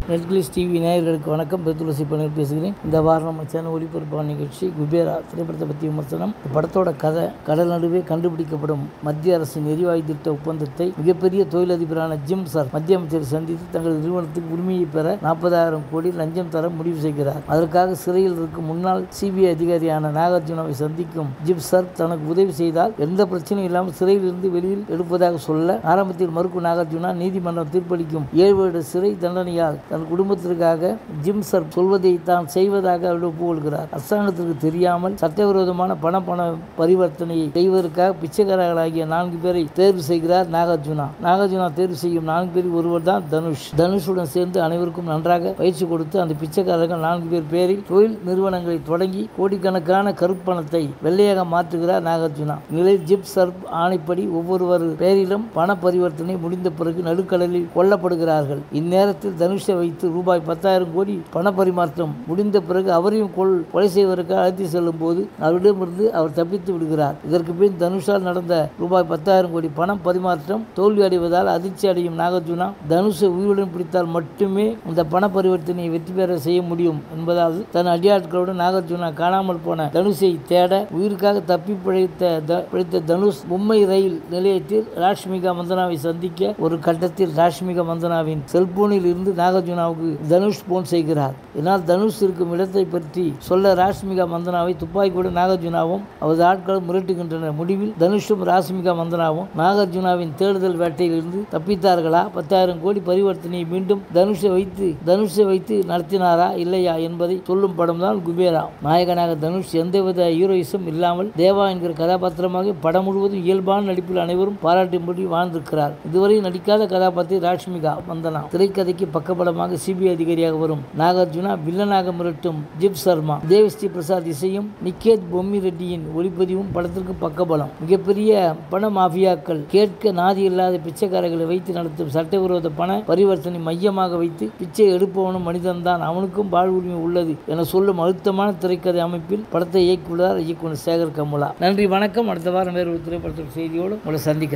Netflix TV நேயர்களுக்கு வணக்கம். பெத்துலசி பண்ணி பேசுகிறேன். இந்த வாரம் நம்ம சேனல் ஒளிபரப்பான நிகழ்ச்சி குபேரா திரைப்படத்தை பற்றி விமர்சனம். இந்த படத்தோட கதை, கடல் நடுவே கண்டுபிடிக்கப்படும் மத்திய அரசின் எரிவாயு திட்ட ஒப்பந்தத்தை மிகப்பெரிய தொழிலதிபரான ஜிம் சர் மத்திய அமைச்சரை சந்தித்து தங்களது நிறுவனத்துக்கு உரிமையை பெற 40,000 கோடி லஞ்சம் தர முடிவு செய்கிறார். அதற்காக சிறையில் இருக்கும் முன்னாள் சிபிஐ அதிகாரியான நாகார்ஜுனாவை சந்திக்கும் ஜிம் சர் தனக்கு உதவி செய்தால் எந்த பிரச்சனையும் இல்லாமல் சிறையில் இருந்து வெளியில் எடுப்பதாக சொல்ல ஆரம்பத்தில் மறுக்கும் நாகார்ஜுனா நீதிமன்றம் தீர்ப்பளிக்கும் 7 வருட சிறை தண்டனையால் தன் குடும்பத்திற்காக ஜிம் சர் சொல்வதை தான் செய்வதாக அவர் ஒப்புக்கொள்கிறார். அரசாங்கத்திற்கு தெரியாமல் சட்டவிரோதமான பண பரிவர்த்தனையை செய்வதற்காக பிச்சைக்காரர்களாகிய 4 பேரை தேர்வு செய்கிறார் நாகார்ஜுனா. நாகார்ஜுனா தேர்வு செய்யும் 4 பேரில் ஒருவர் தான் தனுஷ். தனுஷுடன் சேர்ந்து அனைவருக்கும் நன்றாக பயிற்சி கொடுத்து அந்த பிச்சைக்காரர்கள் 4 பேர் பேரில் தொழில் நிறுவனங்களை தொடங்கி கோடிக்கணக்கான கருப்பணத்தை வெள்ளையாக மாற்றுகிறார் நாகார்ஜுனா. நிலையில் ஜிம் சர் ஆணைப்படி ஒவ்வொருவர் பேரிலும் பண பரிவர்த்தனை முடிந்த பிறகு நடுக்கடலில் கொல்லப்படுகிறார்கள். இந்நேரத்தில் தனுஷை வைத்து ரூபாய் 10,000 கோடி பண பரிமாற்றம் முடிந்த பிறகு அவரையும் கொலை செய்வதற்காக அழைத்து செல்லும் போது அவரிடமிருந்து அவர் தப்பித்து விடுகிறார். இதற்கு பின் தனுஷால் நடந்த ரூபாய் 10,000 கோடி பணம் பரிமாற்றம் தோல்வி அடைவதால் அதிர்ச்சி அடையும் நாகார்ஜுனா தனுஷை உயிருடன் பிடித்தால் மட்டுமே இந்த பண பரிவர்த்தனையை வெற்றி பெற செய்ய முடியும் என்பதால் தன் அடியாட்களுடன் நாகார்ஜுனா காணாமல் போன தனுஷை தேட உயிருக்காக தப்பி பிழைத்த தனுஷ் மும்பை ரயில் நிலையத்தில் ராஷ்மிகா மந்தனாவை சந்திக்க ஒரு கட்டத்தில் ராஷ்மிகா மந்தனாவின் செல்போனில் இருந்து நாகார்ஜுனாவுக்கு தனுஷ் போன் செய்கிறார். இதனால் தனுஷ் இருக்கும் இடத்தை பற்றி சொல்ல ராஷ்மிகா மந்தனாவை துப்பாக்கியுடன் நாகார்ஜுனாவும் அவரது ஆட்களும் மிரட்டுகின்றனர். முடிவில் தனுஷும் ராஷ்மிகா மந்தனாவும் நாகார்ஜுனாவின் தேடுதல் வேட்டையிலிருந்து தப்பித்தார்களா, 10,000 கோடி பரிவர்த்தனையை மீண்டும் தனுஷை வைத்து நடத்தினாரா இல்லையா என்பதை சொல்லும் படம் தான் குபேரா. நாயகனாக தனுஷ் எந்தவித ஹீரோயிசம் இல்லாமல் தேவா என்கிற கதாபாத்திரமாக படம் முழுவதும் இயல்பான நடிப்பில் அனைவரும் பாராட்டும்படி வாழ்ந்திருக்கிறார். இதுவரை நடிக்காத கதாபாத்திரம் ராஷ்மிகா மந்தனா. திரைக்கதைக்கு பக்கப்படமாக சிபிஐ அதிகாரியாக வரும் நாகார்ஜுனா வில்லனாக மிரட்டும் ஜிப் சர்மா. தேவஸ்ரீ பிரசாத் இசையும் நிக்கேத் பொம்மி ரெட்டியின் ஒளிப்பதிவும் படத்திற்கு பக்கபலம். மிகப்பெரிய பண மாஃபியாக்கள் கேட்க நாதி இல்லாத பிச்சைக்காரர்களை வைத்து நடத்தும் சட்டவிரோத பண பரிவர்த்தனை மையமாக வைத்து பிச்சை எடுப்பவனும் மனிதன்தான், அவனுக்கும் வாழ்வுரிமை உள்ளது என சொல்லும் அழுத்தமான திரைக்கதை அமைப்பில் படத்தை இயக்கியுள்ளார் இயக்குனர் சேகர் கமுலா. நன்றி, வணக்கம். அடுத்த வாரம் வேறு ஒரு திரைப்படத்தின் செய்தியோடு உங்களை சந்திக்கிறேன்.